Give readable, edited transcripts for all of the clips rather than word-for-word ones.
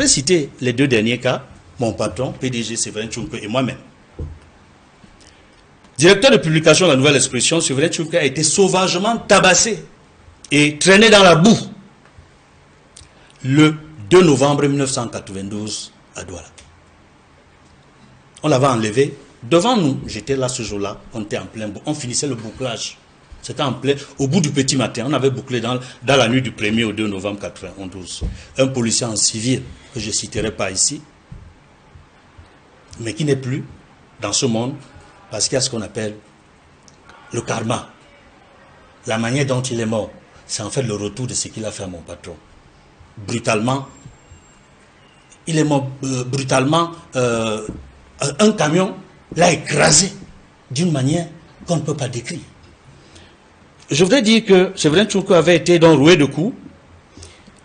Je vais citer les deux derniers cas, mon patron, PDG Séverin Tchouke et moi-même. Directeur de publication de la Nouvelle Expression, Séverin Tchouke a été sauvagement tabassé et traîné dans la boue le 2 novembre 1992 à Douala. On l'avait enlevé devant nous. J'étais là ce jour-là, on était en plein, on finissait le bouclage. C'était en plein, au bout du petit matin, on avait bouclé dans la nuit du 1er au 2 novembre 1992. Un policier en civil, que je ne citerai pas ici, mais qui n'est plus dans ce monde, parce qu'il y a ce qu'on appelle le karma. La manière dont il est mort, c'est en fait le retour de ce qu'il a fait à mon patron. Brutalement, il est mort brutalement, un camion l'a écrasé d'une manière qu'on ne peut pas décrire. Je voudrais dire que Séverin Tchouke avait été donc roué de coups,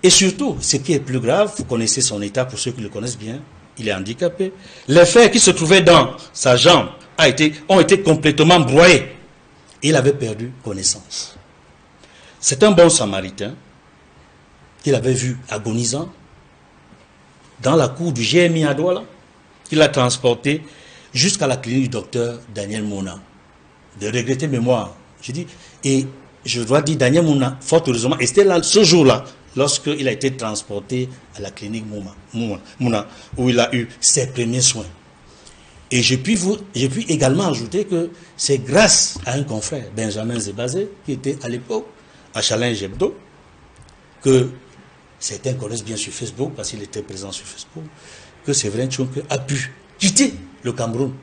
et surtout, ce qui est plus grave, vous connaissez son état pour ceux qui le connaissent bien, il est handicapé. Les fers qui se trouvaient dans sa jambe ont été complètement broyés. Et il avait perdu connaissance. C'est un bon samaritain qu'il avait vu agonisant dans la cour du GMI à Douala, qu'il a transporté jusqu'à la clinique du docteur Daniel Mouna. De regretter mémoire. Je dis, et je dois dire, Daniel Mouna, fort heureusement, et c'était là ce jour-là, lorsqu'il a été transporté à la clinique Mouna, où il a eu ses premiers soins. Et j'ai pu également ajouter que c'est grâce à un confrère, Benjamin Zebazé, qui était à l'époque à Challenge Hebdo, que certains connaissent bien sur Facebook, parce qu'il était présent sur Facebook, que Séverin Tchouke a pu quitter le Cameroun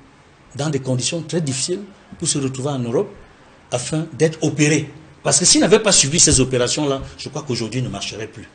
dans des conditions très difficiles pour se retrouver en Europe afin d'être opéré. Parce que s'il n'avait pas subi ces opérations-là, je crois qu'aujourd'hui il ne marcherait plus.